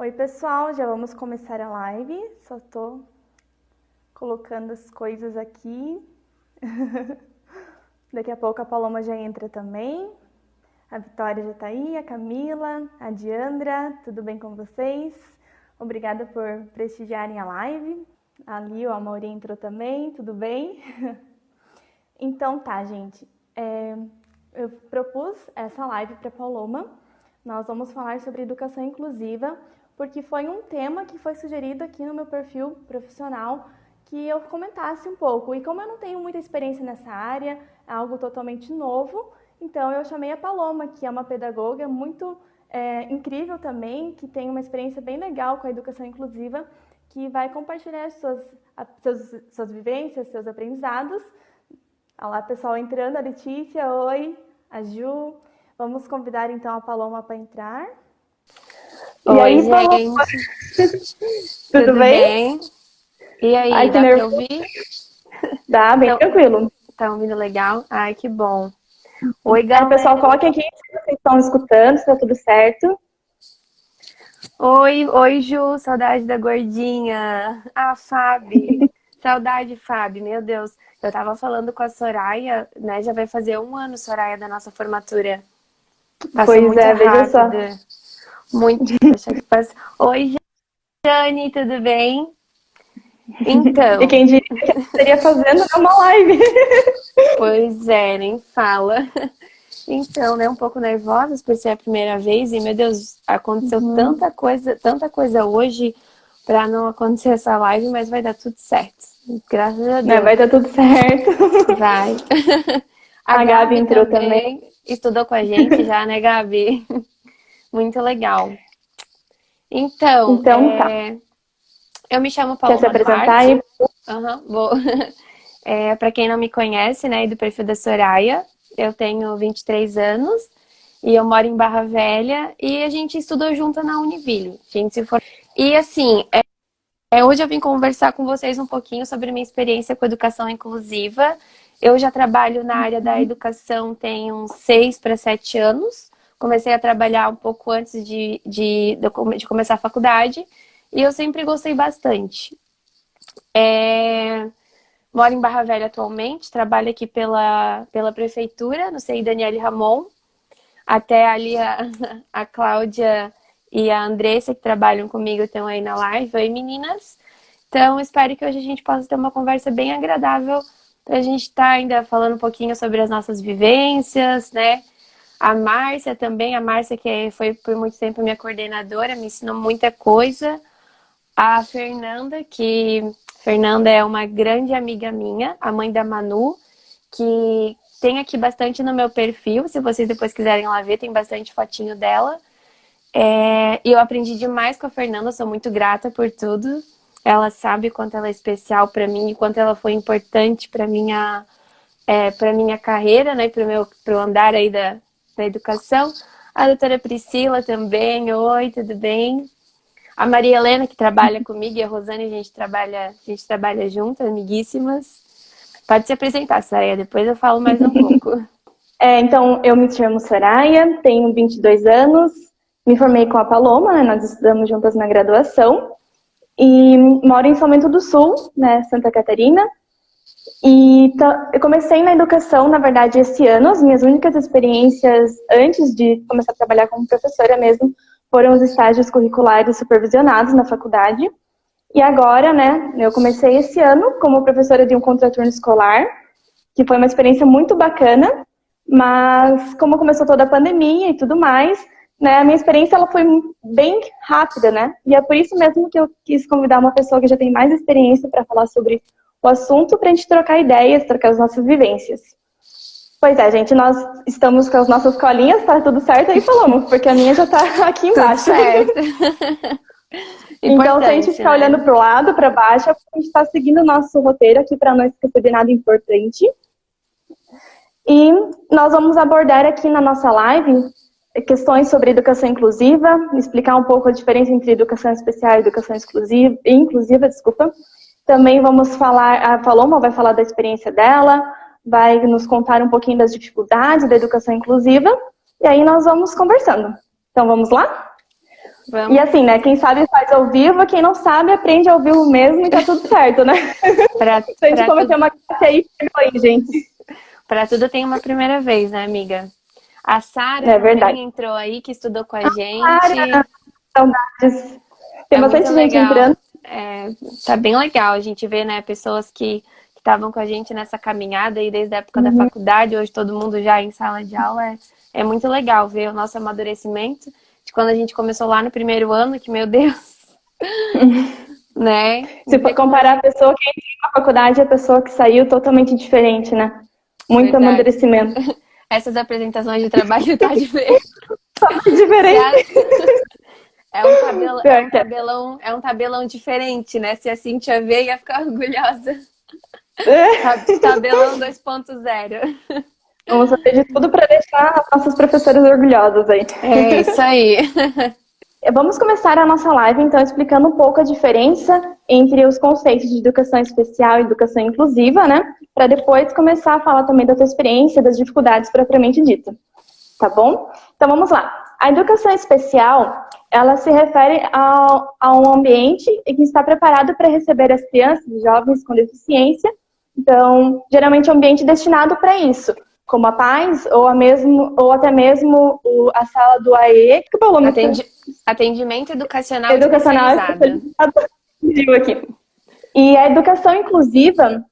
Oi, pessoal, já vamos começar a live. Só tô colocando as coisas aqui. Daqui a pouco a Paloma já entra também. A Vitória já tá aí, a Camila, a Diandra, tudo bem com vocês? Obrigada por prestigiarem a live. A Lio, a Mauri entrou também, tudo bem? Então tá, gente. Eu propus essa live para a Paloma. Nós vamos falar sobre educação inclusiva, porque foi um tema que foi sugerido aqui no meu perfil profissional que eu comentasse um pouco. E como eu não tenho muita experiência nessa área, é algo totalmente novo, então eu chamei a Paloma, que é uma pedagoga muito incrível também, que tem uma experiência bem legal com a educação inclusiva, que vai compartilhar suas vivências, seus aprendizados. Olha lá, pessoal entrando, a Letícia, oi, a Ju. Vamos convidar então a Paloma para entrar. Oi, E aí, Paloma, gente. tudo Tudo bem? bem? E aí, Ai, que dá pra nervoso. ouvir? Dá, bem Então, tranquilo. tá ouvindo legal? Ai, que bom. Oi, Pessoal, galera. coloquem aqui se vocês estão escutando, se tá tudo certo. Oi, Ju, saudade da gordinha. Ah, Fábio. Saudade, Fábio, meu Deus. Eu tava falando com a Soraya, né? Já vai fazer 1 ano, Soraya, da nossa formatura. Passou Pois muito é, veja só. rápido. Muito. Deixa que passa. Oi, Jane, tudo bem? E Então, quem diria que eu estaria fazendo uma live? pois é, nem fala. Então, né, um pouco nervosa por ser a primeira vez e, meu Deus, aconteceu tanta coisa hoje para não acontecer essa live, mas vai dar tudo certo. Graças a Né, Deus. vai dar tudo certo. Vai. A A Gabi Gabi entrou também. também estudou com a gente já, né, Gabi? Muito legal. Então, Então tá. eu me chamo Quer se Paloma apresentar Duarte. aí? Vou. Para quem não me conhece, né, do perfil da Soraya, eu tenho 23 anos e eu moro em Barra Velha e a gente estudou junto na Univille. A gente se for... E assim, hoje eu vim conversar com vocês um pouquinho sobre minha experiência com educação inclusiva. Eu já trabalho na área da educação tem uns 6 para 7 anos. Comecei a trabalhar um pouco antes de começar a faculdade e eu sempre gostei bastante. Moro em Barra Velha atualmente, trabalho aqui pela prefeitura, no CI Daniele Ramon. Até ali a Cláudia e a Andressa, que trabalham comigo, estão aí na live. Oi, meninas! Então, espero que hoje a gente possa ter uma conversa bem agradável para a gente estar ainda falando um pouquinho sobre as nossas vivências, né? A Márcia também, a Márcia que foi por muito tempo minha coordenadora, me ensinou muita coisa. A Fernanda é uma grande amiga minha, a mãe da Manu, que tem aqui bastante no meu perfil, se vocês depois quiserem lá ver, tem bastante fotinho dela. E eu aprendi demais com a Fernanda, sou muito grata por tudo. Ela sabe quanto ela é especial para mim e quanto ela foi importante para minha carreira, né, para o andar aí da educação. A doutora Priscila também, oi, tudo bem? A Maria Helena, que trabalha comigo, e a Rosane, a gente trabalha juntas, amiguíssimas. Pode se apresentar, Saraya, depois eu falo mais um pouco. Então, eu me chamo Soraya, tenho 22 anos, me formei com a Paloma, né, nós estudamos juntas na graduação, e moro em São Bento do Sul, né, Santa Catarina. E eu comecei na educação, na verdade, esse ano. As minhas únicas experiências antes de começar a trabalhar como professora mesmo foram os estágios curriculares supervisionados na faculdade. E agora, né, eu comecei esse ano como professora de um contraturno escolar, que foi uma experiência muito bacana, mas como começou toda a pandemia e tudo mais, né, a minha experiência ela foi bem rápida, né? E é por isso mesmo que eu quis convidar uma pessoa que já tem mais experiência para falar sobre o assunto, para a gente trocar ideias, trocar as nossas vivências. Pois é, gente, nós estamos com as nossas colinhas, tá tudo certo aí, falamos, porque a minha já tá aqui Tudo embaixo. certo. Então, se a gente Importante, ficar olhando né? para o lado, para baixo, a gente está seguindo o nosso roteiro aqui para não esquecer de nada importante. E nós vamos abordar aqui na nossa live questões sobre educação inclusiva, explicar um pouco a diferença entre educação especial e educação inclusiva, desculpa. Também vamos falar, a Paloma vai falar da experiência dela, vai nos contar um pouquinho das dificuldades da educação inclusiva, e aí nós vamos conversando. Então vamos lá? E Vamos assim, né? Quem sabe faz ao vivo, quem não sabe aprende ao vivo mesmo e tá tudo certo, né? para Se a gente cometer uma classe aí, perdoa aí, gente. para tudo tem uma primeira vez, né, amiga? A Sara É verdade. também entrou aí, que estudou com a Clara, gente. saudades. Tem É muito bastante gente legal. entrando. Tá bem legal a gente ver, né, pessoas que estavam com a gente nessa caminhada aí desde a época da Uhum. faculdade, hoje todo mundo já em sala de aula. É muito legal ver o nosso amadurecimento de quando a gente começou lá no primeiro ano, que, meu Deus, né? Se for Ver como a comparar a gente. pessoa que entrou na faculdade e a pessoa que saiu, totalmente diferente, né? Muito Verdade. amadurecimento. Essas apresentações de trabalho tá diferente. Se Diferente. a- É um cabelo, Pior que é. é um tabelão diferente, né? Se a Cintia ver, ia ficar orgulhosa. Tabelão 2.0. Vamos fazer de tudo para deixar as nossas professoras orgulhosas aí. É isso aí. Vamos começar a nossa live, então, explicando um pouco a diferença entre os conceitos de educação especial e educação inclusiva, né? Para depois começar a falar também da tua experiência, das dificuldades propriamente dita. Tá bom? Então, vamos lá. A educação especial, ela se refere a um ambiente em que está preparado para receber as crianças e jovens com deficiência. Então, geralmente é um ambiente destinado para isso, como a paz ou até mesmo a sala do AE, que falou Atendi... Atendimento educacional educacional especializado. especializado aqui. E a educação inclusiva,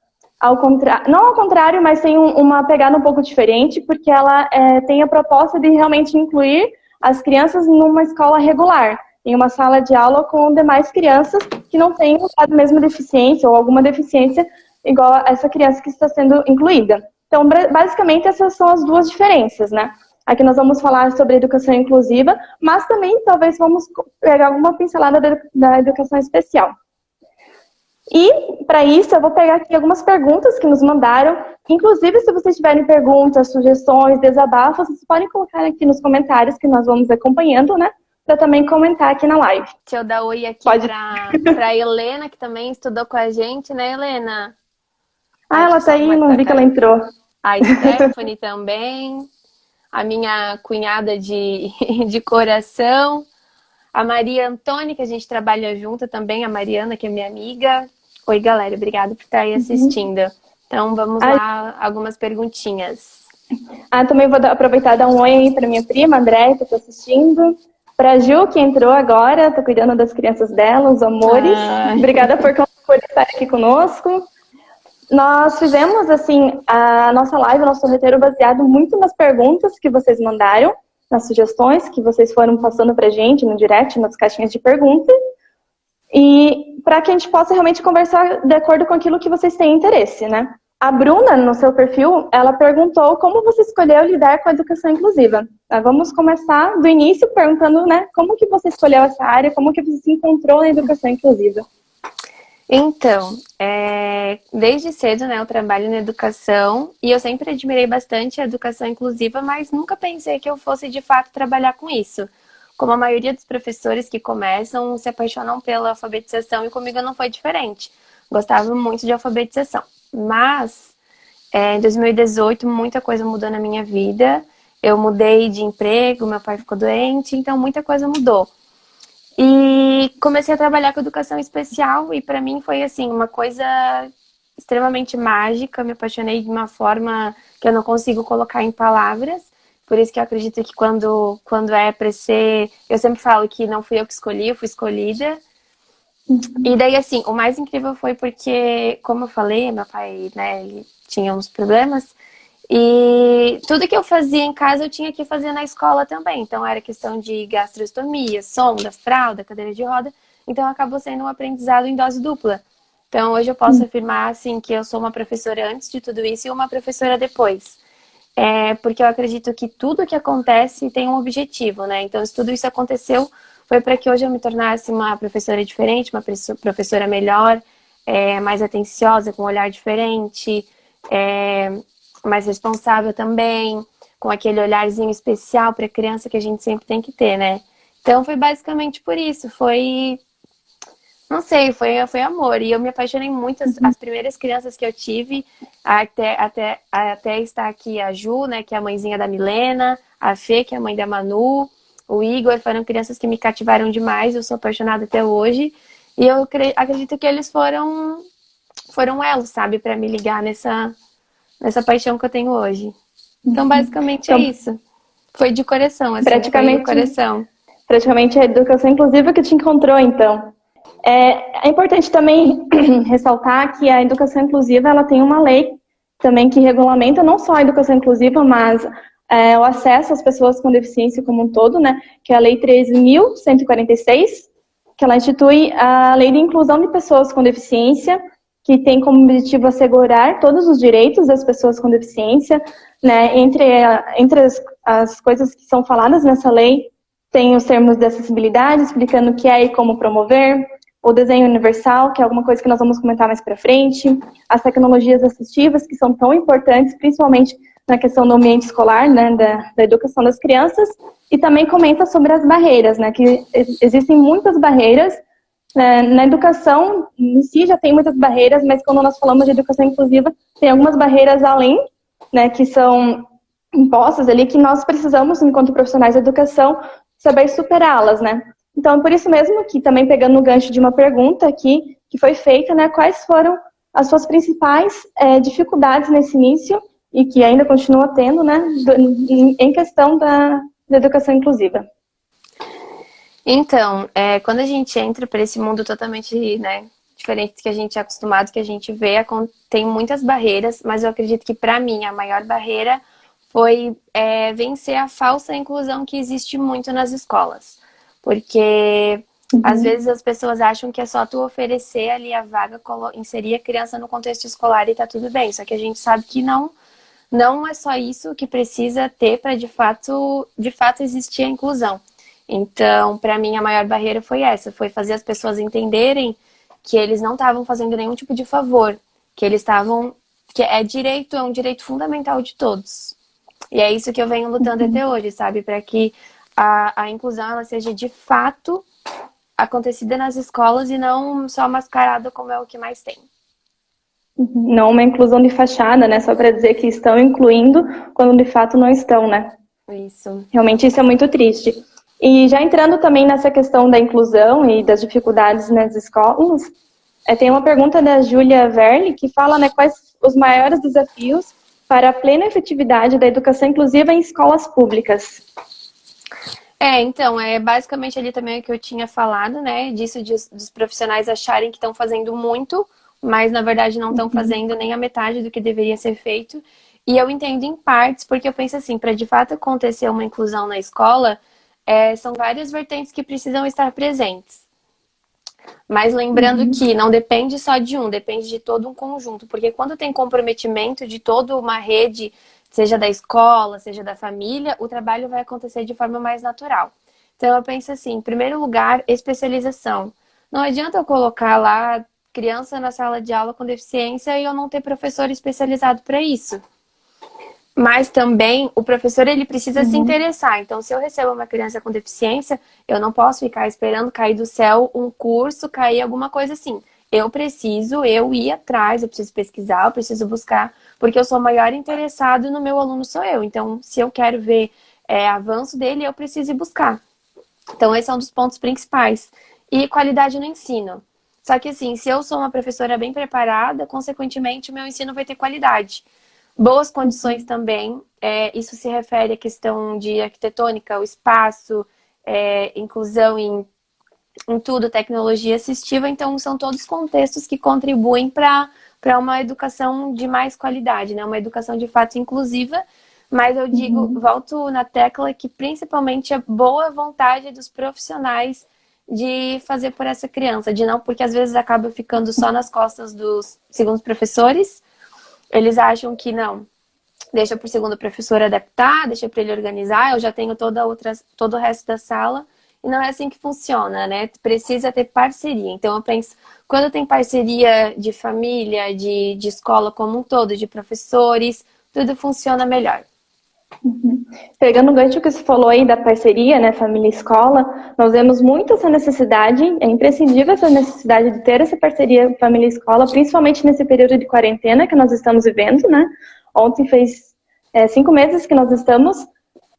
não ao contrário, mas tem uma pegada um pouco diferente, porque ela tem a proposta de realmente incluir as crianças numa escola regular, em uma sala de aula com demais crianças que não tenham a mesma deficiência ou alguma deficiência igual a essa criança que está sendo incluída. Então, basicamente, essas são as duas diferenças, né? Aqui nós vamos falar sobre educação inclusiva, mas também talvez vamos pegar alguma pincelada da educação especial. E, para isso, eu vou pegar aqui algumas perguntas que nos mandaram. Inclusive, se vocês tiverem perguntas, sugestões, desabafos, vocês podem colocar aqui nos comentários que nós vamos acompanhando, né? Para também comentar aqui na live. Deixa eu dar oi aqui para Helena, que também estudou com a gente, né, Helena? Ela tá aí, não vi que ela entrou. A Stephanie também. A minha cunhada de coração. A Maria Antônia, que a gente trabalha junto também. A Mariana, que é minha amiga. Oi, galera. Obrigada por estar aí assistindo. Então, vamos lá, algumas perguntinhas. Também vou aproveitar e dar um oi aí para minha prima, André, que está assistindo. Para a Ju, que entrou agora, estou cuidando das crianças dela, os amores. Obrigada por estar aqui conosco. Nós fizemos, assim, a nossa live, o nosso roteiro baseado muito nas perguntas que vocês mandaram, nas sugestões que vocês foram passando pra gente no direct, nas caixinhas de perguntas, e para que a gente possa realmente conversar de acordo com aquilo que vocês têm interesse, né? A Bruna, no seu perfil, ela perguntou como você escolheu lidar com a educação inclusiva. Vamos começar do início perguntando, né, como que você escolheu essa área, como que você se encontrou na educação inclusiva? Então, desde cedo, né, eu trabalho na educação e eu sempre admirei bastante a educação inclusiva, mas nunca pensei que eu fosse de fato trabalhar com isso. Como a maioria dos professores que começam se apaixonam pela alfabetização e comigo não foi diferente. Gostava muito de alfabetização, mas em 2018 muita coisa mudou na minha vida. Eu mudei de emprego, meu pai ficou doente, então muita coisa mudou. E comecei a trabalhar com educação especial e para mim foi assim uma coisa extremamente mágica. Me apaixonei de uma forma que eu não consigo colocar em palavras. Por isso que eu acredito que quando é para ser, eu sempre falo que não fui eu que escolhi, eu fui escolhida. E daí assim, o mais incrível foi porque, como eu falei, meu pai, né, ele tinha uns problemas. E tudo que eu fazia em casa eu tinha que fazer na escola também. Então era questão de gastrostomia, sonda, fralda, cadeira de roda. Então acabou sendo um aprendizado em dose dupla. Então hoje eu posso afirmar assim que eu sou uma professora antes de tudo isso e uma professora depois. Porque eu acredito que tudo que acontece tem um objetivo, né? Então se tudo isso aconteceu foi para que hoje eu me tornasse uma professora diferente, uma professora melhor, mais atenciosa, com um olhar diferente, mais responsável também, com aquele olharzinho especial para a criança que a gente sempre tem que ter, né? Então foi basicamente por isso, não sei, foi amor. E eu me apaixonei muito, as primeiras crianças que eu tive, até estar aqui a Ju, né, que é a mãezinha da Milena, a Fê, que é a mãe da Manu, o Igor, foram crianças que me cativaram demais, eu sou apaixonada até hoje. E eu acredito que eles foram elos, sabe, para me ligar nessa paixão que eu tenho hoje. Então, basicamente é Então, isso. Foi de coração, assim, foi de praticamente, coração. praticamente a educação inclusiva que te encontrou, então. É importante também ressaltar que a educação inclusiva ela tem uma lei também que regulamenta não só a educação inclusiva, mas o acesso às pessoas com deficiência como um todo, né? Que é a Lei 13.146, que ela institui a Lei de Inclusão de Pessoas com Deficiência, que tem como objetivo assegurar todos os direitos das pessoas com deficiência, né? Entre as coisas que são faladas nessa lei, tem os termos de acessibilidade, explicando o que é e como promover, o desenho universal, que é alguma coisa que nós vamos comentar mais para frente, as tecnologias assistivas, que são tão importantes, principalmente na questão do ambiente escolar, né, da educação das crianças, e também comenta sobre as barreiras, né, que existem muitas barreiras, na educação em si já tem muitas barreiras, mas quando nós falamos de educação inclusiva, tem algumas barreiras além, né, que são impostas ali, que nós precisamos, enquanto profissionais da educação, saber superá-las, né. Então, é por isso mesmo que, também pegando o gancho de uma pergunta aqui, que foi feita, né, quais foram as suas principais dificuldades nesse início, e que ainda continua tendo, né, em questão da educação inclusiva? Então, quando a gente entra para esse mundo totalmente, né, diferente do que a gente é acostumado, que a gente vê, tem muitas barreiras, mas eu acredito que para mim a maior barreira foi vencer a falsa inclusão que existe muito nas escolas. Porque às vezes as pessoas acham que é só tu oferecer ali a vaga, inserir a criança no contexto escolar e tá tudo bem. Só que a gente sabe que não é só isso que precisa ter para de fato existir a inclusão. Então, para mim, a maior barreira foi essa, foi fazer as pessoas entenderem que eles não estavam fazendo nenhum tipo de favor, que eles estavam, que é um direito fundamental de todos. E é isso que eu venho lutando até hoje, sabe? Para que a inclusão ela seja de fato acontecida nas escolas e não só mascarada como é o que mais tem. Não uma inclusão de fachada, né? Só para dizer que estão incluindo quando de fato não estão, né? Isso. Realmente isso é muito triste. E já entrando também nessa questão da inclusão e das dificuldades nas escolas, tem uma pergunta da Júlia Verli que fala, né, quais os maiores desafios para a plena efetividade da educação inclusiva em escolas públicas. Então, basicamente ali também o que eu tinha falado, né, disso dos profissionais acharem que estão fazendo muito, mas na verdade não estão fazendo nem a metade do que deveria ser feito. E eu entendo em partes, porque eu penso assim, para de fato acontecer uma inclusão na escola, são várias vertentes que precisam estar presentes. Mas lembrando que não depende só de um, depende de todo um conjunto. Porque quando tem comprometimento de toda uma rede, seja da escola, seja da família, o trabalho vai acontecer de forma mais natural. Então eu penso assim, em primeiro lugar, especialização. Não adianta eu colocar lá criança na sala de aula com deficiência e eu não ter professor especializado para isso. Mas também o professor ele precisa se interessar. Então, se eu recebo uma criança com deficiência, eu não posso ficar esperando cair do céu um curso, cair alguma coisa assim. Eu ir atrás, eu preciso pesquisar, eu preciso buscar, porque eu sou o maior interessado no meu aluno, sou eu. Então, se eu quero ver avanço dele, eu preciso ir buscar. Então, esse é um dos pontos principais. E qualidade no ensino. Só que assim, se eu sou uma professora bem preparada, consequentemente, o meu ensino vai ter qualidade. Boas condições também, isso se refere à questão de arquitetônica, o espaço, inclusão em tudo, tecnologia assistiva, então são todos contextos que contribuem para uma educação de mais qualidade, né? Uma educação de fato inclusiva, mas eu digo, volto na tecla que principalmente a boa vontade dos profissionais de fazer por essa criança, porque às vezes acaba ficando só nas costas dos segundos professores. Eles acham que não, deixa para o segundo professor adaptar, deixa para ele organizar, eu já tenho todo o resto da sala. E não é assim que funciona, né? Precisa ter parceria. Então eu penso, quando tem parceria de família, de escola como um todo, de professores, tudo funciona melhor. Pegando o gancho que você falou aí da parceria, né, família e escola, nós vemos muito essa necessidade, é imprescindível essa necessidade de ter essa parceria família e escola, principalmente nesse período de quarentena que nós estamos vivendo, né? Ontem fez 5 meses que nós estamos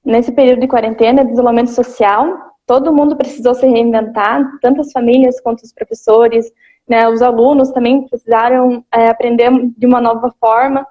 Nesse período de quarentena, de isolamento social, todo mundo precisou se reinventar, tanto as famílias quanto os professores, né, os alunos também precisaram aprender de uma nova forma.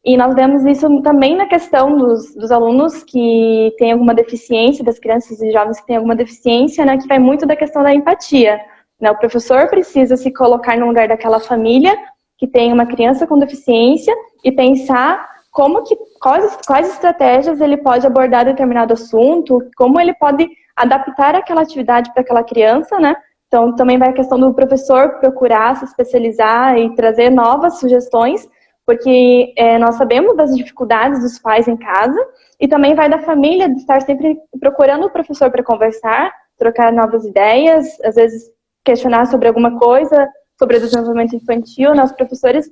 E nós vemos isso também na questão dos alunos que têm alguma deficiência, das crianças e jovens que têm alguma deficiência, né, que vai muito da questão da empatia. Né? O professor precisa se colocar no lugar daquela família que tem uma criança com deficiência e pensar quais estratégias ele pode abordar determinado assunto, como ele pode adaptar aquela atividade para aquela criança, né? Então, também vai a questão do professor procurar se especializar e trazer novas sugestões, porque nós sabemos das dificuldades dos pais em casa, e também vai da família de estar sempre procurando o professor para conversar, trocar novas ideias, às vezes questionar sobre alguma coisa, sobre o desenvolvimento infantil, nós professores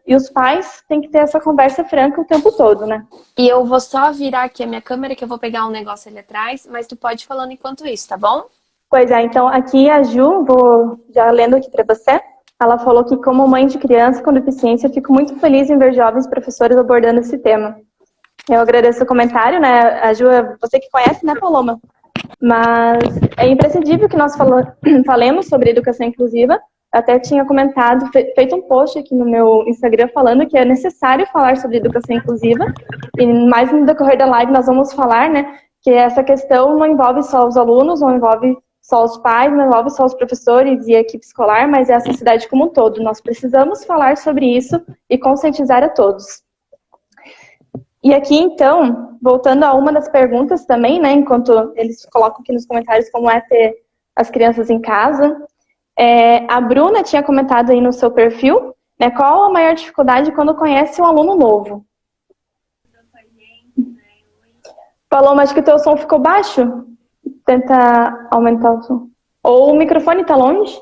e os pais têm que ter essa conversa franca o tempo todo, né? E eu vou só virar aqui a minha câmera, que eu vou pegar um negócio ali atrás, mas tu pode ir falando enquanto isso, tá bom? Pois é, então aqui a Ju, vou já lendo aqui para você, ela falou que como mãe de criança com deficiência, fico muito feliz em ver jovens professores abordando esse tema. Eu agradeço o comentário, né? A Ju, você que conhece, né, Paloma? Mas é imprescindível que nós falemos sobre educação inclusiva. Eu até tinha comentado, feito um post aqui no meu Instagram falando que é necessário falar sobre educação inclusiva. E mais no decorrer da live nós vamos falar, né, que essa questão não envolve só os alunos, não envolve só os pais, não envolve só os professores e a equipe escolar, mas é a sociedade como um todo. Nós precisamos falar sobre isso e conscientizar a todos. E aqui, então, voltando a uma das perguntas também, né, enquanto eles colocam aqui nos comentários como é ter as crianças em casa, a Bruna tinha comentado aí no seu perfil, né, qual a maior dificuldade quando conhece um aluno novo? Paloma, acho que o teu som ficou baixo. Tenta aumentar o som. Ou o microfone tá longe?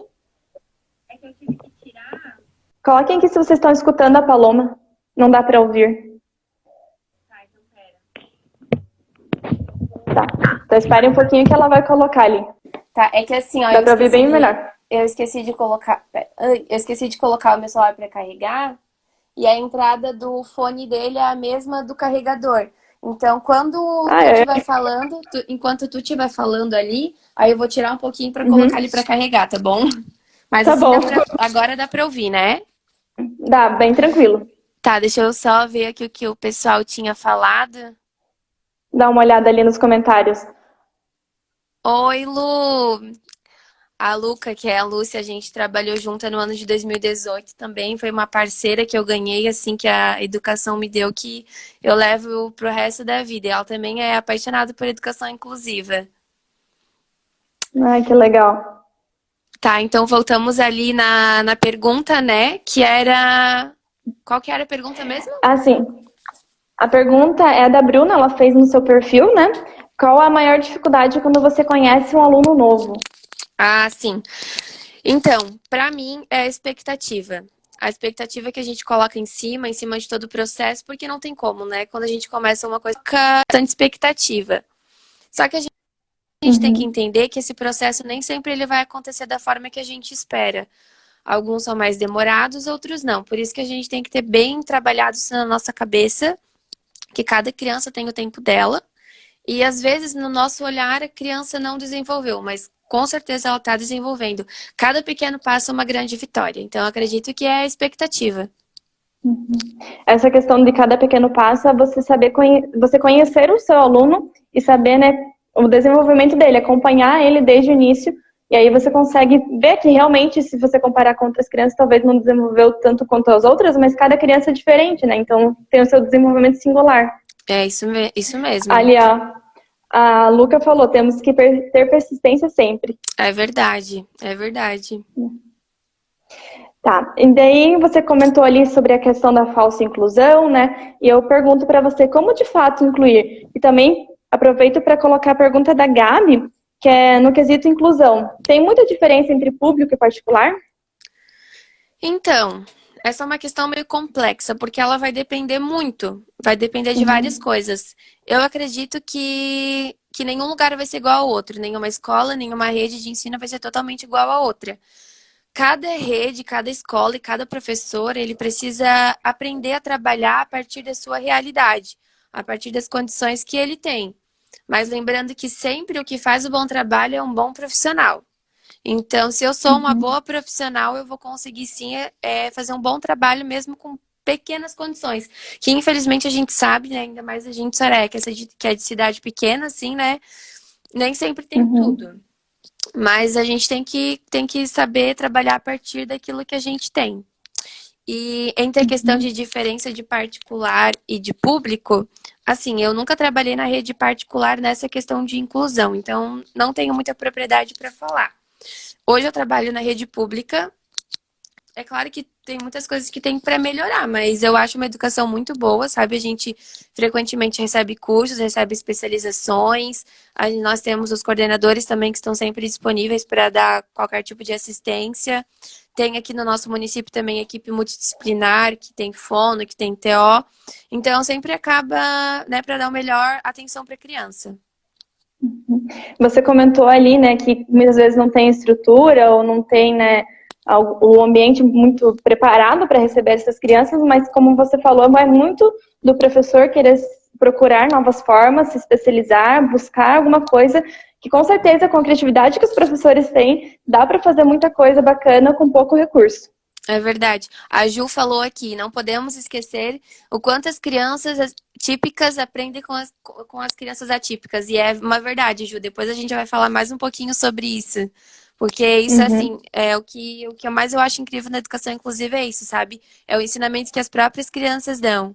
É que eu tive que tirar. Coloquem aqui se vocês estão escutando a Paloma. Não dá para ouvir. Tá, então espere um pouquinho que ela vai colocar ali. Tá, é que assim, ó, dá pra ouvir bem melhor. Eu esqueci de colocar o meu celular para carregar e a entrada do fone dele é a mesma do carregador. Então, quando tu estiver falando, enquanto tu estiver falando ali, aí eu vou tirar um pouquinho para colocar ele para carregar, tá bom? Mas tá assim, bom. Agora dá para ouvir, né? Dá, bem tranquilo. Tá, deixa eu só ver aqui o que o pessoal tinha falado. Dá uma olhada ali nos comentários. Oi, Lu! A Luca, que é a Lúcia, a gente trabalhou junto no ano de 2018 também. Foi uma parceira que eu ganhei, assim, que a educação me deu, que eu levo pro resto da vida. E ela também é apaixonada por educação inclusiva. Ai, que legal. Tá, então voltamos ali na pergunta, né? Que era... Qual que era a pergunta mesmo? Assim, a pergunta é da Bruna, ela fez no seu perfil, né? Qual a maior dificuldade quando você conhece um aluno novo? Ah, sim. Então, para mim, é a expectativa. A expectativa que a gente coloca em cima de todo o processo, porque não tem como, né? Quando a gente começa uma coisa, fica bastante expectativa. Só que a gente tem que entender que esse processo nem sempre ele vai acontecer da forma que a gente espera. Alguns são mais demorados, outros não. Por isso que a gente tem que ter bem trabalhado isso na nossa cabeça, que cada criança tem o tempo dela. E às vezes, no nosso olhar, a criança não desenvolveu, mas com certeza ela está desenvolvendo. Cada pequeno passo é uma grande vitória. Então, eu acredito que é a expectativa. Essa questão de cada pequeno passo é você saber você conhecer o seu aluno e saber, né, o desenvolvimento dele, acompanhar ele desde o início. E aí você consegue ver que realmente, se você comparar com outras crianças, talvez não desenvolveu tanto quanto as outras, mas cada criança é diferente, né? Então tem o seu desenvolvimento singular. É isso mesmo. Ali, ó, a Luca falou, temos que ter persistência sempre. É verdade, é verdade. Tá, e daí você comentou ali sobre a questão da falsa inclusão, né? E eu pergunto para você como de fato incluir. E também aproveito para colocar a pergunta da Gabi, que é no quesito inclusão. Tem muita diferença entre público e particular? Então, essa é uma questão meio complexa, porque ela vai depender muito, vai depender de várias coisas. Eu acredito que nenhum lugar vai ser igual ao outro, nenhuma escola, nenhuma rede de ensino vai ser totalmente igual à outra. Cada rede, cada escola e cada professor, ele precisa aprender a trabalhar a partir da sua realidade, a partir das condições que ele tem. Mas lembrando que sempre o que faz o bom trabalho é um bom profissional. Então, se eu sou uma boa profissional, eu vou conseguir sim fazer um bom trabalho mesmo com pequenas condições. Que infelizmente a gente sabe, né? Ainda mais a gente, Soraya, que é de cidade pequena, assim, né? Nem sempre tem Uhum. tudo. Mas a gente tem que saber trabalhar a partir daquilo que a gente tem. E entre a questão de diferença de particular e de público, assim, eu nunca trabalhei na rede particular nessa questão de inclusão, então não tenho muita propriedade para falar. Hoje eu trabalho na rede pública. É claro que tem muitas coisas que tem para melhorar, mas eu acho uma educação muito boa, sabe? A gente frequentemente recebe cursos, recebe especializações. Nós temos os coordenadores também que estão sempre disponíveis para dar qualquer tipo de assistência. Tem aqui no nosso município também equipe multidisciplinar, que tem fono, que tem TO. Então sempre acaba, né, para dar o melhor atenção para a criança. Você comentou ali, né, que muitas vezes não tem estrutura ou não tem, né, o ambiente muito preparado para receber essas crianças, mas como você falou, vai muito do professor querer procurar novas formas, se especializar, buscar alguma coisa que com certeza com a criatividade que os professores têm, dá para fazer muita coisa bacana com pouco recurso. É verdade. A Ju falou aqui, não podemos esquecer o quanto as crianças típicas aprendem com as crianças atípicas. E é uma verdade, Ju. Depois a gente vai falar mais um pouquinho sobre isso. Porque isso, assim, é o que eu mais eu acho incrível na educação inclusive é isso, sabe? É o ensinamento que as próprias crianças dão.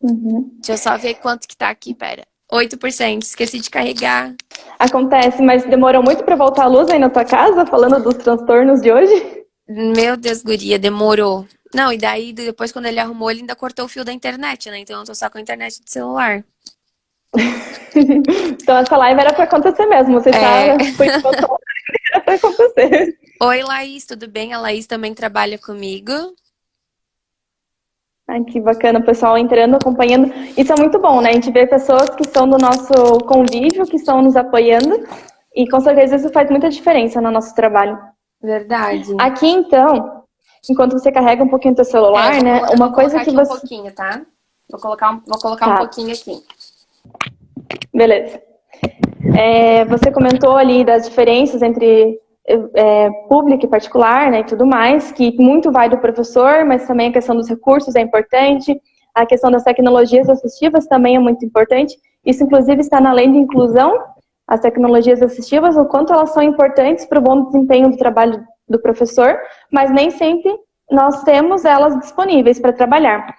Deixa eu só ver quanto que tá aqui, pera. 8%, esqueci de carregar. Acontece, mas demorou muito para voltar a luz aí na tua casa, falando dos transtornos de hoje? Meu Deus, guria, demorou. Não, e daí, depois quando ele arrumou, ele ainda cortou o fio da internet, né? Então eu tô só com a internet do celular. Então essa live era para acontecer mesmo, você É. foi era para acontecer. Oi, Laís, tudo bem? A Laís também trabalha comigo. Ai, que bacana, o pessoal entrando, acompanhando. Isso é muito bom, né? A gente vê pessoas que estão do nosso convívio, que estão nos apoiando, e com certeza isso faz muita diferença no nosso trabalho. Verdade. Aqui, então, enquanto você carrega um pouquinho do seu celular, né? Uma coisa que vou colocar aqui você. um pouquinho, tá? Vou colocar um Tá, pouquinho aqui. beleza. Você comentou ali das diferenças entre público e particular, né, e tudo mais, que muito vai do professor, mas também a questão dos recursos é importante, a questão das tecnologias assistivas também é muito importante. Isso, inclusive, está na lei de inclusão, as tecnologias assistivas, o quanto elas são importantes para o bom desempenho do trabalho do professor, mas nem sempre nós temos elas disponíveis para trabalhar.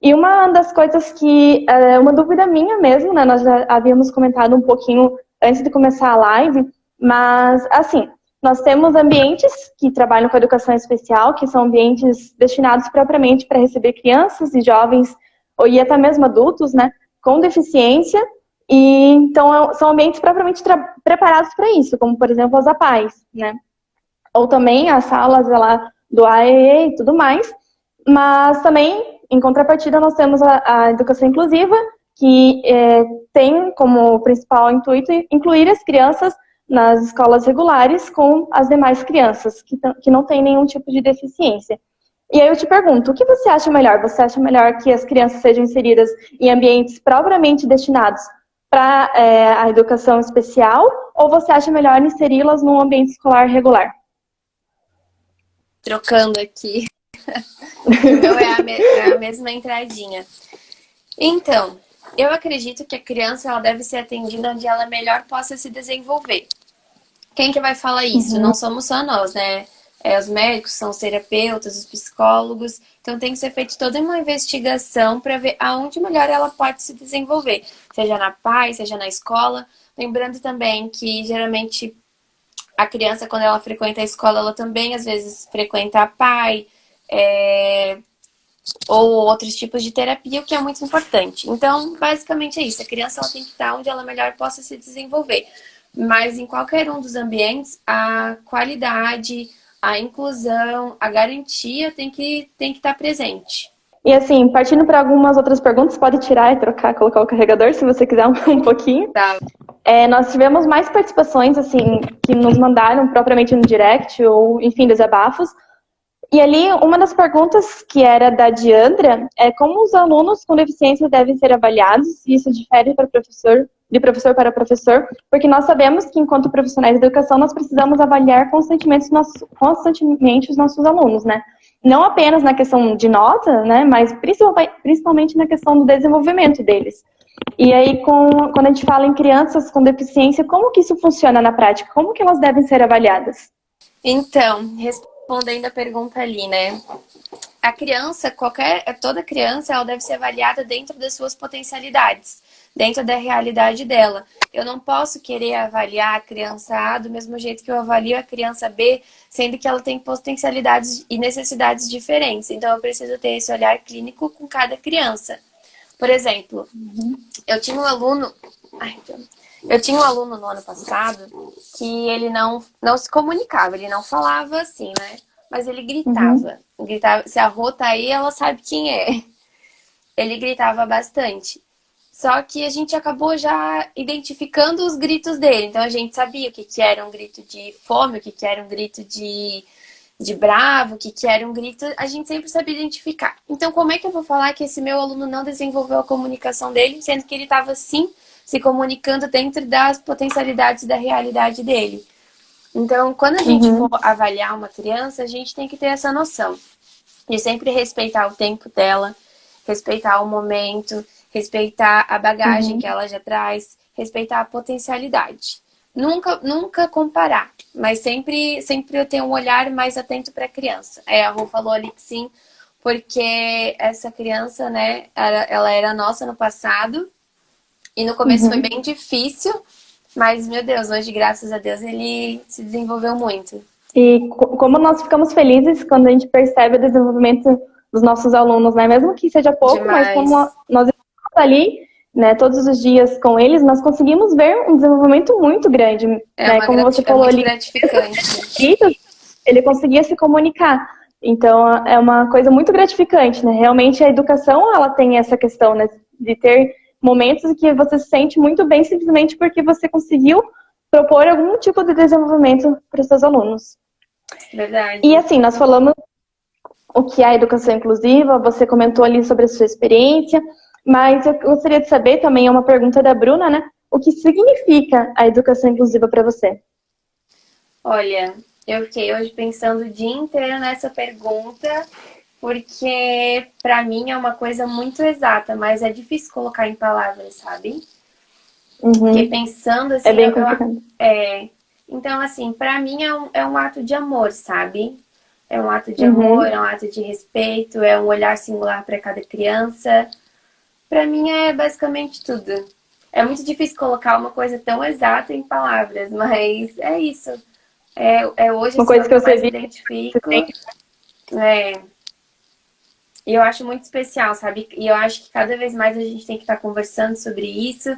E uma das coisas que, uma dúvida minha mesmo, né, nós já havíamos comentado um pouquinho antes de começar a live, mas, assim, nós temos ambientes que trabalham com educação especial, que são ambientes destinados propriamente para receber crianças e jovens, e até mesmo adultos, né, com deficiência, e então são ambientes propriamente preparados para isso, como, por exemplo, as APAES, né, ou também as salas lá do AEE e tudo mais, mas também, em contrapartida, nós temos a educação inclusiva, que tem como principal intuito incluir as crianças nas escolas regulares com as demais crianças que não têm nenhum tipo de deficiência. E aí eu te pergunto, o que você acha melhor? Você acha melhor que as crianças sejam inseridas em ambientes propriamente destinados para a educação especial, ou você acha melhor inseri-las num ambiente escolar regular? Trocando aqui. O meu é a mesma entradinha. Então, eu acredito que a criança ela deve ser atendida onde ela melhor possa se desenvolver. Quem que vai falar isso? Não somos só nós, né? Os médicos, são os terapeutas, os psicólogos. Então tem que ser feita toda uma investigação para ver aonde melhor ela pode se desenvolver. Seja na PAI, seja na escola. Lembrando também que geralmente a criança, quando ela frequenta a escola, ela também às vezes frequenta a PAI, ou outros tipos de terapia, o que é muito importante. Então, basicamente é isso. A criança ela tem que estar onde ela melhor possa se desenvolver. Mas em qualquer um dos ambientes, a qualidade, a inclusão, a garantia tem que estar presente. E assim, partindo para algumas outras perguntas, pode tirar e trocar, colocar o carregador, se você quiser um pouquinho. Tá. Nós tivemos mais participações, assim, que nos mandaram propriamente no direct, ou, enfim, desabafos. E ali, uma das perguntas que era da Diandra é como os alunos com deficiência devem ser avaliados, e isso difere para professor de professor para professor, porque nós sabemos que, enquanto profissionais de educação, nós precisamos avaliar constantemente os nossos alunos, né? Não apenas na questão de nota, né, mas principalmente na questão do desenvolvimento deles. E aí, quando a gente fala em crianças com deficiência, como que isso funciona na prática? Como que elas devem ser avaliadas? Então, respondendo a pergunta ali, né? A criança, toda criança, ela deve ser avaliada dentro das suas potencialidades, dentro da realidade dela. Eu não posso querer avaliar a criança A do mesmo jeito que eu avalio a criança B, sendo que ela tem potencialidades e necessidades diferentes. Então, eu preciso ter esse olhar clínico com cada criança. Por exemplo, eu tinha um aluno... Eu tinha um aluno no ano passado que ele não se comunicava, ele não falava assim, né? Mas ele gritava. Gritava. Se a Rô tá aí, ela sabe quem é. Ele gritava bastante. Só que a gente acabou já identificando os gritos dele. Então a gente sabia o que era um grito de fome, o que era um grito de bravo, o que era um grito. A gente sempre sabia identificar. Então como é que eu vou falar que esse meu aluno não desenvolveu a comunicação dele, sendo que ele estava sim se comunicando dentro das potencialidades da realidade dele? Então, quando a gente for avaliar uma criança, a gente tem que ter essa noção de sempre respeitar o tempo dela, respeitar o momento, respeitar a bagagem que ela já traz, respeitar a potencialidade. Nunca comparar, mas sempre eu tenho um olhar mais atento para a criança. A Rô falou ali que sim, porque essa criança, né, ela era nossa no passado, e no começo foi bem difícil, mas, meu Deus, hoje, graças a Deus, ele se desenvolveu muito. E como nós ficamos felizes quando a gente percebe o desenvolvimento dos nossos alunos, né? Mesmo que seja pouco, Demais. mas como nós estamos ali, né, todos os dias com eles, nós conseguimos ver um desenvolvimento muito grande, né? Como você falou ali, gratificante. Ele conseguia se comunicar. Então, é uma coisa muito gratificante, né? Realmente, a educação, ela tem essa questão, né, de ter momentos em que você se sente muito bem simplesmente porque você conseguiu propor algum tipo de desenvolvimento para os seus alunos. Verdade. E assim, nós falamos o que é a educação inclusiva, você comentou ali sobre a sua experiência, mas eu gostaria de saber também, é uma pergunta da Bruna, né? O que significa a educação inclusiva para você? Olha, eu fiquei hoje pensando o dia inteiro nessa pergunta, porque para mim é uma coisa muito exata, mas é difícil colocar em palavras, sabe? Porque pensando assim... É bem complicado. Então, assim, para mim é um ato de amor, sabe? É um ato de amor, é um ato de respeito, é um olhar singular para cada criança. Para mim é basicamente tudo. É muito difícil colocar uma coisa tão exata em palavras, mas é isso. É hoje uma coisa que eu mais identifico. E eu acho muito especial, sabe? E eu acho que cada vez mais a gente tem que estar conversando sobre isso,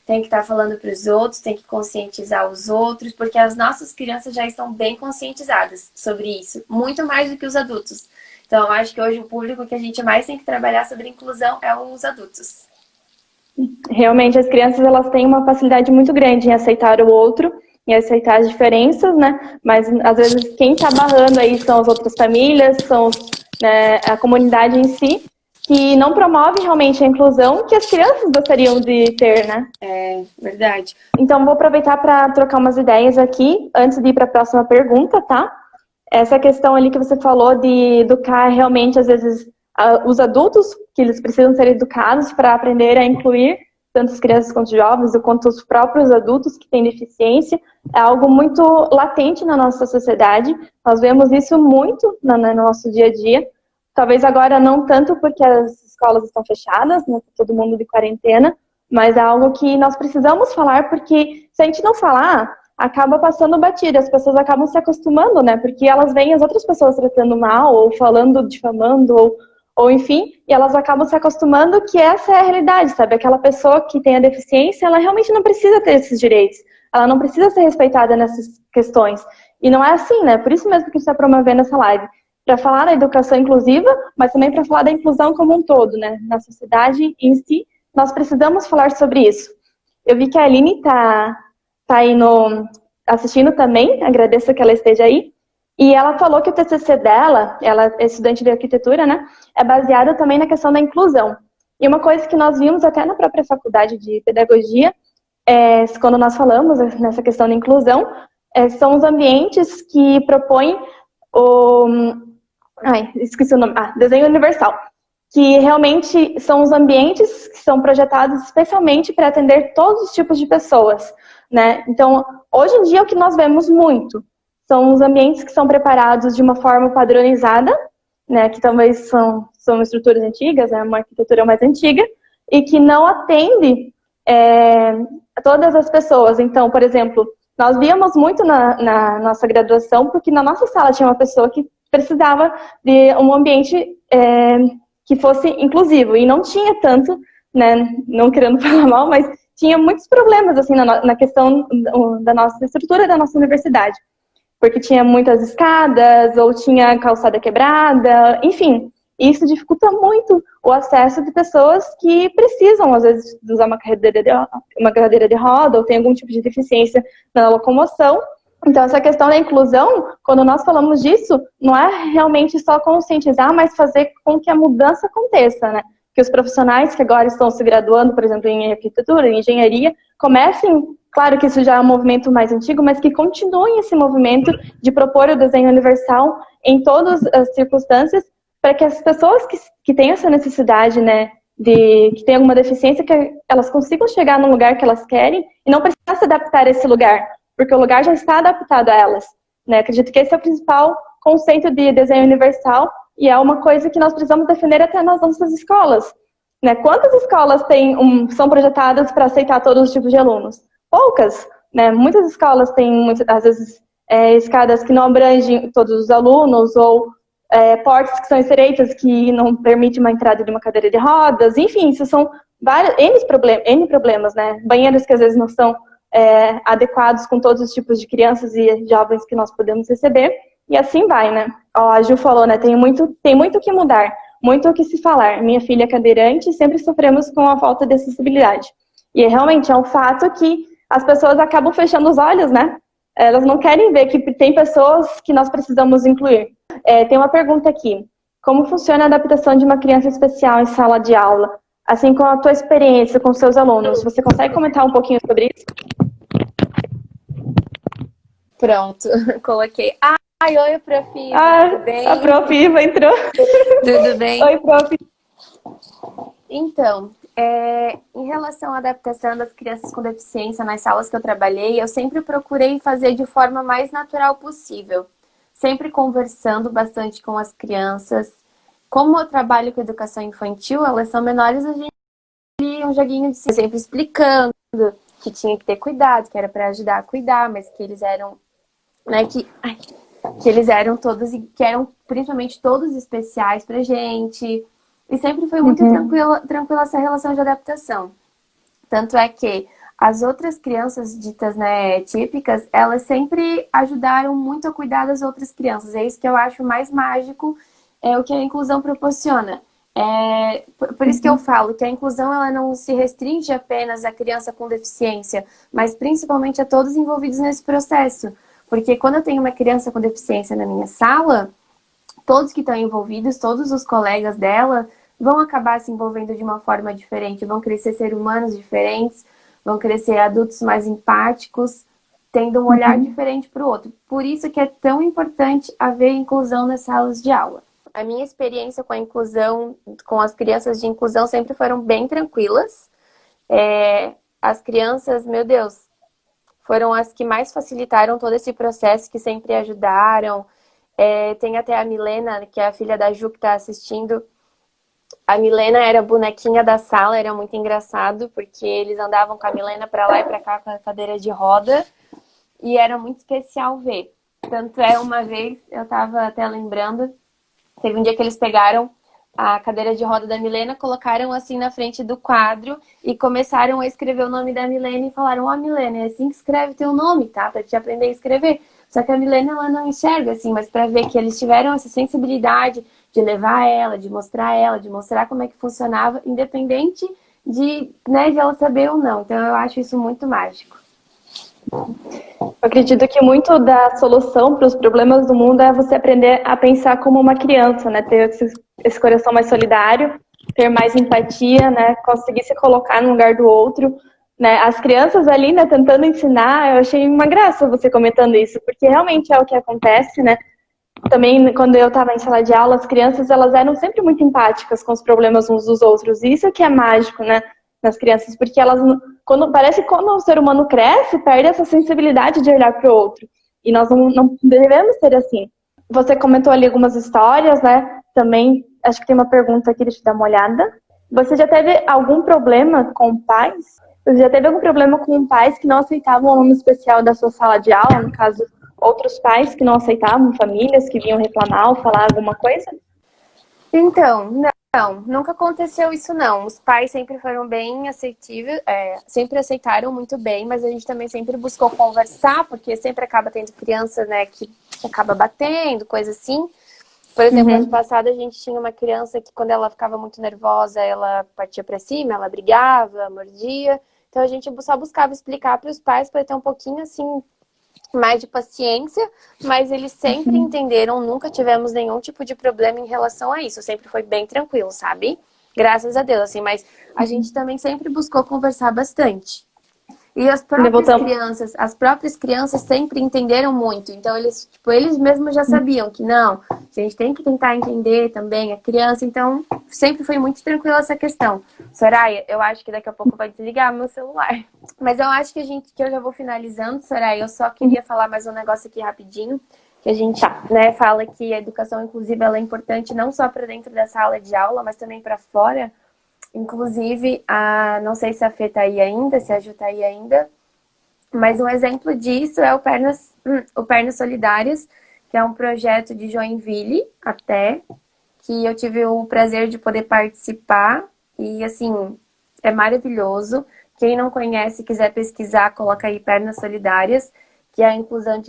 tem que estar falando para os outros, tem que conscientizar os outros, porque as nossas crianças já estão bem conscientizadas sobre isso, muito mais do que os adultos. Então, eu acho que hoje o público que a gente mais tem que trabalhar sobre inclusão é os adultos. Realmente, as crianças, elas têm uma facilidade muito grande em aceitar o outro, em aceitar as diferenças, né? Mas, às vezes, quem está barrando aí são as outras famílias, são, né, a comunidade em si, que não promove realmente a inclusão que as crianças gostariam de ter, né? É, verdade. Então, vou aproveitar para trocar umas ideias aqui, antes de ir para a próxima pergunta, tá? Essa questão ali que você falou de educar realmente, às vezes, os adultos, que eles precisam ser educados para aprender a incluir tanto as crianças quanto os jovens, quanto os próprios adultos que têm deficiência, é algo muito latente na nossa sociedade. Nós vemos isso muito no nosso dia a dia. Talvez agora não tanto porque as escolas estão fechadas, né, todo mundo de quarentena, mas é algo que nós precisamos falar, porque se a gente não falar, acaba passando batido, as pessoas acabam se acostumando, né, porque elas veem as outras pessoas tratando mal, ou falando, difamando, ou enfim, e elas acabam se acostumando que essa é a realidade, sabe, aquela pessoa que tem a deficiência, ela realmente não precisa ter esses direitos, ela não precisa ser respeitada nessas questões, e não é assim, né, por isso mesmo que a gente está promovendo essa live, para falar da educação inclusiva, mas também para falar da inclusão como um todo, né? Na sociedade em si, nós precisamos falar sobre isso. Eu vi que a Aline tá aí assistindo também, agradeço que ela esteja aí, e ela falou que o TCC dela, ela é estudante de arquitetura, né? É baseado também na questão da inclusão. E uma coisa que nós vimos até na própria faculdade de pedagogia, quando nós falamos nessa questão da inclusão, são os ambientes que propõem o... esqueci o nome. Desenho universal. Que realmente são os ambientes que são projetados especialmente para atender todos os tipos de pessoas, né? Então, hoje em dia, o que nós vemos muito são os ambientes que são preparados de uma forma padronizada, né? Que talvez são estruturas antigas, né? Uma arquitetura mais antiga, e que não atende a todas as pessoas. Então, por exemplo, nós víamos muito na nossa graduação, porque na nossa sala tinha uma pessoa que precisava de um ambiente que fosse inclusivo, e não tinha tanto, né, não querendo falar mal, mas tinha muitos problemas assim na questão da nossa estrutura da nossa universidade, porque tinha muitas escadas, ou tinha calçada quebrada, enfim, isso dificulta muito o acesso de pessoas que precisam, às vezes, de usar uma cadeira de roda, ou tem algum tipo de deficiência na locomoção. Então, essa questão da inclusão, quando nós falamos disso, não é realmente só conscientizar, mas fazer com que a mudança aconteça, né? Que os profissionais que agora estão se graduando, por exemplo, em arquitetura, em engenharia, comecem, claro que isso já é um movimento mais antigo, mas que continuem esse movimento de propor o desenho universal em todas as circunstâncias, para que as pessoas que têm essa necessidade, né, que têm alguma deficiência, que elas consigam chegar no lugar que elas querem e não precisar se adaptar a esse lugar, porque o lugar já está adaptado a elas, né? Acredito que esse é o principal conceito de desenho universal e é uma coisa que nós precisamos defender até nas nossas escolas, né? Quantas escolas são projetadas para aceitar todos os tipos de alunos? Poucas, né? Muitas escolas têm, às vezes, escadas que não abrangem todos os alunos, ou portas que são estreitas que não permitem uma entrada de uma cadeira de rodas, enfim, isso são N problemas, né? Banheiros que às vezes não são adequados com todos os tipos de crianças e jovens que nós podemos receber, e assim vai, né? Ó, a Ju falou, né? Tem muito o que mudar, muito o que se falar. Minha filha é cadeirante e sempre sofremos com a falta de acessibilidade. E realmente é um fato que as pessoas acabam fechando os olhos, né? Elas não querem ver que tem pessoas que nós precisamos incluir. Tem uma pergunta aqui. Como funciona a adaptação de uma criança especial em sala de aula? Assim, com a tua experiência com seus alunos, você consegue comentar um pouquinho sobre isso? Pronto, coloquei. Oi, Prof. Tudo bem? A Prof. Iva entrou. Tudo bem? Oi, Prof. Então, em relação à adaptação das crianças com deficiência nas salas que eu trabalhei, eu sempre procurei fazer de forma mais natural possível. Sempre conversando bastante com as crianças. Como eu trabalho com educação infantil, elas são menores, a gente um joguinho de sempre explicando que tinha que ter cuidado, que era para ajudar a cuidar, mas que eles eram, né, que eles eram todos, que eram principalmente todos especiais pra gente. E sempre foi muito tranquila essa relação de adaptação. Tanto é que as outras crianças ditas, né, típicas, elas sempre ajudaram muito a cuidar das outras crianças. É isso que eu acho mais mágico, o que a inclusão proporciona. Por isso que eu falo que a inclusão ela não se restringe apenas à criança com deficiência, mas principalmente a todos envolvidos nesse processo. Porque quando eu tenho uma criança com deficiência na minha sala, todos que estão envolvidos, todos os colegas dela, vão acabar se envolvendo de uma forma diferente, vão crescer seres humanos diferentes, vão crescer adultos mais empáticos, tendo um olhar diferente para o outro. Por isso que é tão importante haver inclusão nas salas de aula. A minha experiência com a inclusão, com as crianças de inclusão, sempre foram bem tranquilas. As crianças, meu Deus, foram as que mais facilitaram todo esse processo, que sempre ajudaram. Tem até a Milena, que é a filha da Ju, que está assistindo. A Milena era a bonequinha da sala, era muito engraçado, porque eles andavam com a Milena para lá e para cá com a cadeira de roda. E era muito especial ver. Tanto uma vez, eu estava até lembrando, teve um dia que eles pegaram a cadeira de roda da Milena, colocaram assim na frente do quadro e começaram a escrever o nome da Milena e falaram: ó, Milena, é assim que escreve teu nome, tá? Pra te aprender a escrever. Só que a Milena, ela não enxerga assim, mas pra ver que eles tiveram essa sensibilidade de levar ela, de mostrar como é que funcionava, independente de ela saber ou não. Então eu acho isso muito mágico. Eu acredito que muito da solução para os problemas do mundo é você aprender a pensar como uma criança, né? Ter esse coração mais solidário, ter mais empatia, né? Conseguir se colocar no lugar do outro. né, as crianças ali, né, tentando ensinar. Eu achei uma graça você comentando isso, porque realmente é o que acontece, né? Também, quando eu estava em sala de aula, as crianças, elas eram sempre muito empáticas com os problemas uns dos outros. E isso que é mágico, né, nas crianças, porque elas, parece que quando o ser humano cresce, perde essa sensibilidade de olhar para o outro. E nós não devemos ser assim. Você comentou ali algumas histórias, né? Também, acho que tem uma pergunta aqui, deixa eu dar uma olhada. Você já teve algum problema com pais? Você já teve algum problema com pais que não aceitavam o aluno especial da sua sala de aula? No caso, outros pais que não aceitavam, famílias que vinham reclamar ou falar alguma coisa? Então, não, nunca aconteceu isso não. Os pais sempre foram bem aceitíveis, sempre aceitaram muito bem, mas a gente também sempre buscou conversar, porque sempre acaba tendo criança, né, que acaba batendo, coisa assim. Por exemplo, ano passado a gente tinha uma criança que quando ela ficava muito nervosa, ela partia pra cima, ela brigava, mordia. Então a gente só buscava explicar para os pais para ter um pouquinho assim mais de paciência, mas eles sempre entenderam, nunca tivemos nenhum tipo de problema em relação a isso, sempre foi bem tranquilo, sabe? Graças a Deus, assim, mas a gente também sempre buscou conversar bastante. E as próprias crianças sempre entenderam muito. Então, eles mesmos já sabiam que não, a gente tem que tentar entender também a criança. Então, sempre foi muito tranquila essa questão. Soraya, eu acho que daqui a pouco vai desligar meu celular. Mas eu acho que eu já vou finalizando, Soraya. Eu só queria falar mais um negócio aqui rapidinho. Que a gente, né, fala que a educação inclusiva ela é importante não só para dentro da sala de aula, mas também para fora. Inclusive, não sei se a Fê tá aí ainda, se a Ju tá aí ainda, mas um exemplo disso é o Pernas Solidárias, que é um projeto de Joinville, até, que eu tive o prazer de poder participar, e assim, é maravilhoso. Quem não conhece, quiser pesquisar, coloca aí Pernas Solidárias, que é a inclusão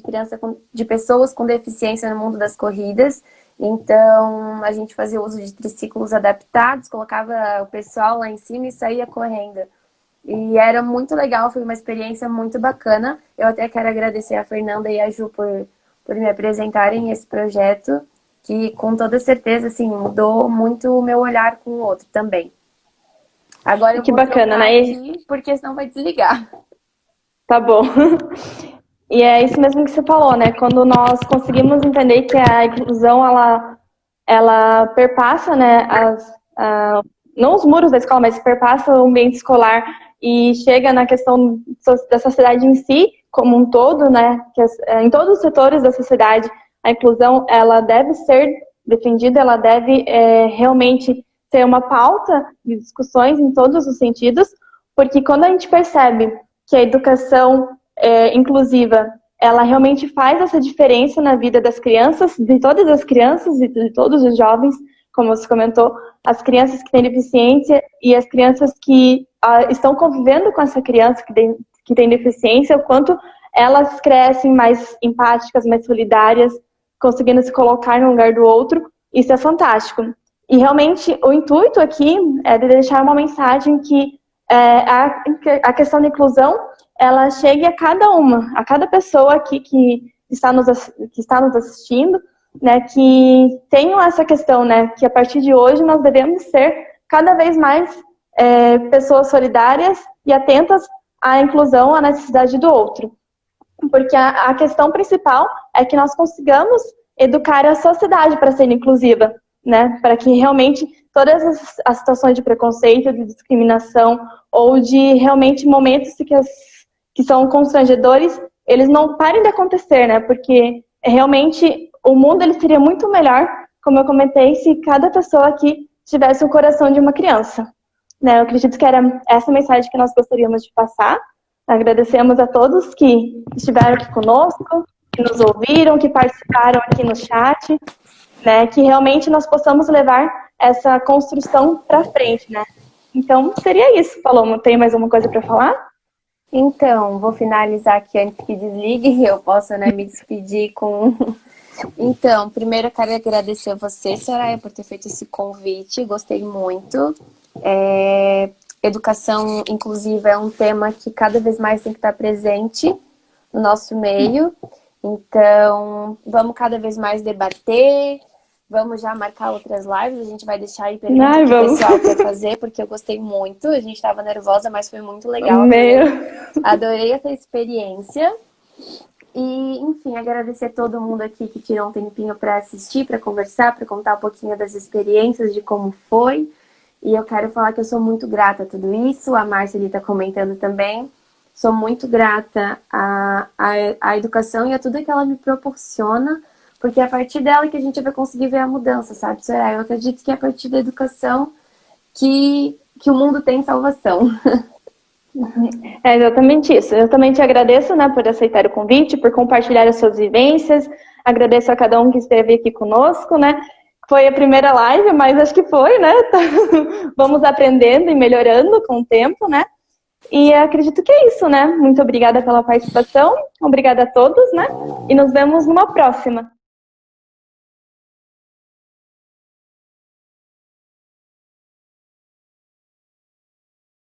de pessoas com deficiência no mundo das corridas. Então, a gente fazia uso de triciclos adaptados, colocava o pessoal lá em cima e saía correndo. E era muito legal, foi uma experiência muito bacana. Eu até quero agradecer a Fernanda e a Ju por me apresentarem esse projeto, que com toda certeza, assim, mudou muito o meu olhar com o outro também. Agora eu Que vou bacana, trocar né? aqui, porque senão vai desligar. Tá bom. E é isso mesmo que você falou, né? Quando nós conseguimos entender que a inclusão, ela perpassa, né, não os muros da escola, mas perpassa o ambiente escolar e chega na questão da sociedade em si, como um todo, né? Que em todos os setores da sociedade, a inclusão, ela deve ser defendida, ela deve realmente ser uma pauta de discussões em todos os sentidos, porque quando a gente percebe que a educação inclusiva, ela realmente faz essa diferença na vida das crianças, de todas as crianças e de todos os jovens, como você comentou, as crianças que têm deficiência e as crianças que estão convivendo com essa criança que tem deficiência, o quanto elas crescem mais empáticas, mais solidárias, conseguindo se colocar no lugar do outro, isso é fantástico. E realmente o intuito aqui é de deixar uma mensagem que a questão da inclusão ela chegue a cada pessoa aqui que está nos assistindo, né, que tenham essa questão, né, que a partir de hoje nós devemos ser cada vez mais pessoas solidárias e atentas à inclusão, à necessidade do outro. Porque a questão principal é que nós consigamos educar a sociedade para ser inclusiva, né, para que realmente todas as situações de preconceito, de discriminação ou de realmente momentos que são constrangedores, eles não parem de acontecer, né? Porque realmente o mundo ele seria muito melhor, como eu comentei, se cada pessoa aqui tivesse o coração de uma criança. Né? Eu acredito que era essa mensagem que nós gostaríamos de passar. Agradecemos a todos que estiveram aqui conosco, que nos ouviram, que participaram aqui no chat, né? Que realmente nós possamos levar essa construção para frente, né? Então, seria isso, Paloma. Tem mais alguma coisa para falar? Então, vou finalizar aqui antes que desligue e eu possa, né, me despedir com... Então, primeiro eu quero agradecer a você, Soraya, por ter feito esse convite, gostei muito. Educação inclusiva é um tema que cada vez mais tem que estar presente no nosso meio, então vamos cada vez mais debater, Vamos já marcar outras lives, a gente vai deixar aí perguntas Ai, pro vamos. pessoal para fazer, porque eu gostei muito. A gente estava nervosa, mas foi muito legal. Meu. Adorei essa experiência. E, enfim, agradecer a todo mundo aqui que tirou um tempinho para assistir, para conversar, para contar um pouquinho das experiências, de como foi. E eu quero falar que eu sou muito grata a tudo isso. A Márcia está comentando também. Sou muito grata à educação e a tudo que ela me proporciona, porque é a partir dela que a gente vai conseguir ver a mudança, sabe, Soraya? Eu acredito que é a partir da educação que o mundo tem salvação. É exatamente isso. Eu também te agradeço, né, por aceitar o convite, por compartilhar as suas vivências. Agradeço a cada um que esteve aqui conosco, né? Foi a primeira live, mas acho que foi, né? Vamos aprendendo e melhorando com o tempo, né? E acredito que é isso, né? Muito obrigada pela participação, obrigada a todos, né? E nos vemos numa próxima.